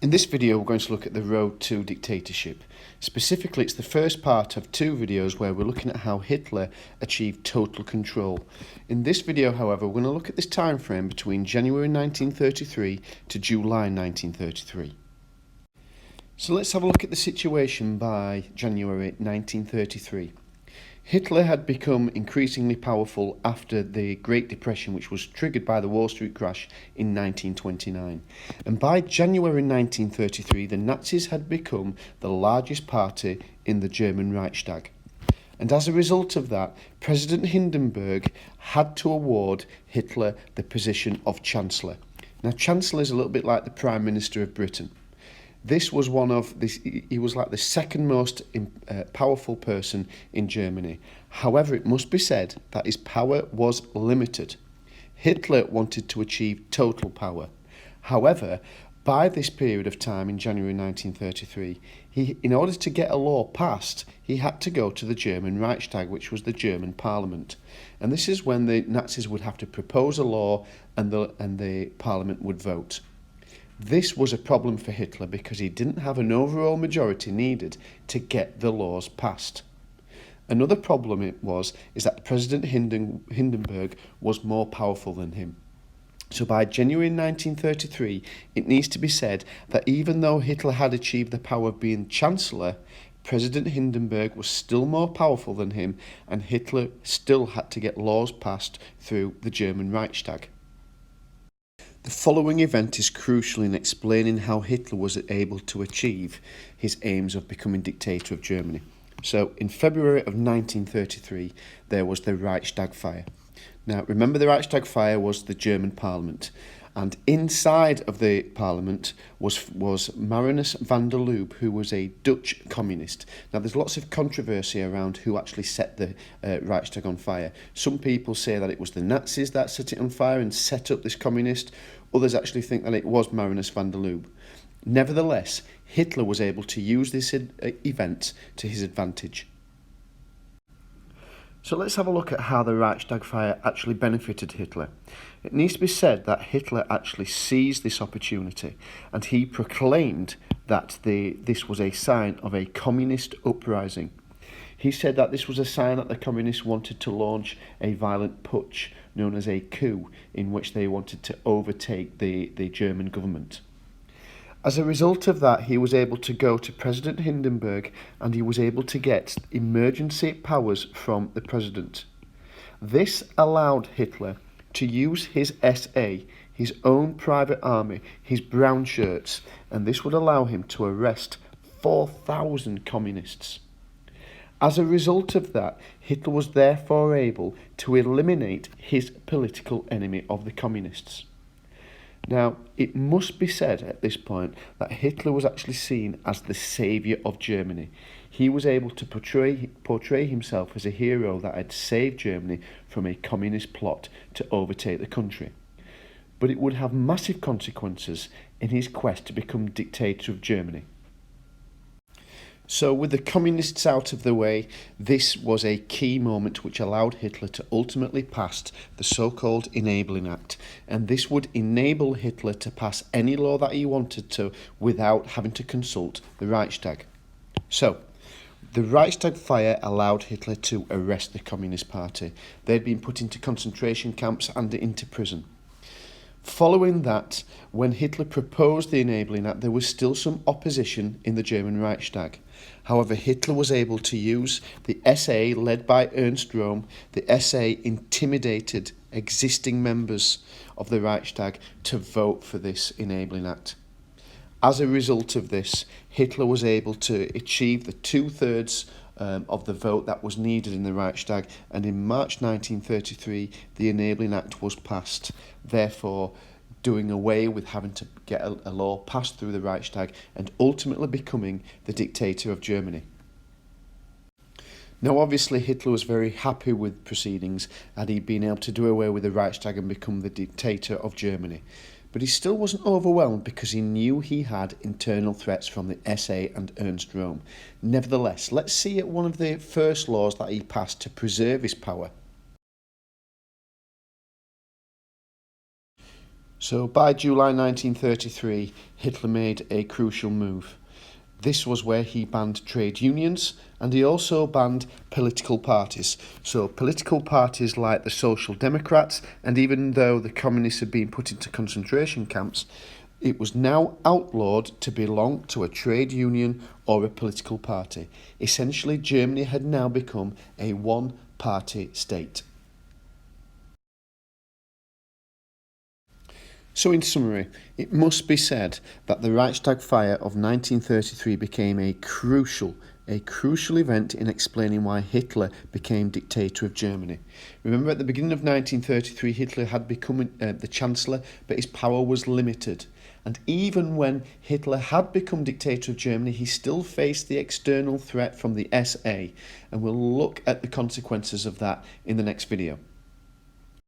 In this video we're going to look at the road to dictatorship. Specifically, it's the first part of two videos where we're looking at how Hitler achieved total control. In this video, however, we're going to look at this time frame between January 1933 to July 1933. So let's have a look at the situation by January 1933. Hitler had become increasingly powerful after the Great Depression, which was triggered by the Wall Street crash in 1929. And by January 1933, the Nazis had become the largest party in the German Reichstag. And as a result of that, President Hindenburg had to award Hitler the position of Chancellor. Now, Chancellor is a little bit like the Prime Minister of Britain. This was he was like the second most powerful person in Germany. However, it must be said that his power was limited. Hitler wanted to achieve total power. However, by this period of time in January 1933, in order to get a law passed, he had to go to the German Reichstag, which was the German parliament. And this is when the Nazis would have to propose a law and the parliament would vote. This was a problem for Hitler because he didn't have an overall majority needed to get the laws passed. Another problem is that President Hindenburg was more powerful than him. So by January 1933, it needs to be said that even though Hitler had achieved the power of being Chancellor, President Hindenburg was still more powerful than him, and Hitler still had to get laws passed through the German Reichstag. The following event is crucial in explaining how Hitler was able to achieve his aims of becoming dictator of Germany. So, in February of 1933, there was the Reichstag fire. Now, remember, the Reichstag fire was the German parliament, and inside of the parliament was Marinus van der Lubbe, who was a Dutch communist. Now, there's lots of controversy around who actually set the Reichstag on fire. Some people say that it was the Nazis that set it on fire and set up this communist. Others actually think that it was Marinus van der Lubbe. Nevertheless, Hitler was able to use this event to his advantage. So let's have a look at how the Reichstag fire actually benefited Hitler. It needs to be said that Hitler actually seized this opportunity, and he proclaimed that this was a sign of a communist uprising. He said that this was a sign that the communists wanted to launch a violent putsch known as a coup, in which they wanted to overtake the German government. As a result of that, he was able to go to President Hindenburg and he was able to get emergency powers from the president. This allowed Hitler to use his SA, his own private army, his brown shirts, and this would allow him to arrest 4,000 communists. As a result of that, Hitler was therefore able to eliminate his political enemy of the communists. Now, it must be said at this point that Hitler was actually seen as the saviour of Germany. He was able to portray himself as a hero that had saved Germany from a communist plot to overtake the country. But it would have massive consequences in his quest to become dictator of Germany. So with the communists out of the way, this was a key moment which allowed Hitler to ultimately pass the so-called Enabling Act, and this would enable Hitler to pass any law that he wanted to without having to consult the Reichstag. So, the Reichstag fire allowed Hitler to arrest the Communist Party. They'd been put into concentration camps and into prison. Following that, when Hitler proposed the Enabling Act, there was still some opposition in the German Reichstag. However, Hitler was able to use the SA led by Ernst Röhm. The SA intimidated existing members of the Reichstag to vote for this Enabling Act. As a result of this, Hitler was able to achieve the two-thirds of the vote that was needed in the Reichstag, and in March 1933 the Enabling Act was passed, therefore doing away with having to get a law passed through the Reichstag and ultimately becoming the dictator of Germany. Now, obviously, Hitler was very happy with proceedings and he'd been able to do away with the Reichstag and become the dictator of Germany. But he still wasn't overwhelmed because he knew he had internal threats from the SA and Ernst Röhm. Nevertheless, let's see at one of the first laws that he passed to preserve his power. So by July 1933, Hitler made a crucial move. This was where he banned trade unions and he also banned political parties. So political parties like the Social Democrats, and even though the communists had been put into concentration camps, it was now outlawed to belong to a trade union or a political party. Essentially, Germany had now become a one-party state. So in summary, it must be said that the Reichstag fire of 1933 became a crucial event in explaining why Hitler became dictator of Germany. Remember, at the beginning of 1933, Hitler had become the Chancellor, but his power was limited. And even when Hitler had become dictator of Germany, he still faced the external threat from the SA. And we'll look at the consequences of that in the next video.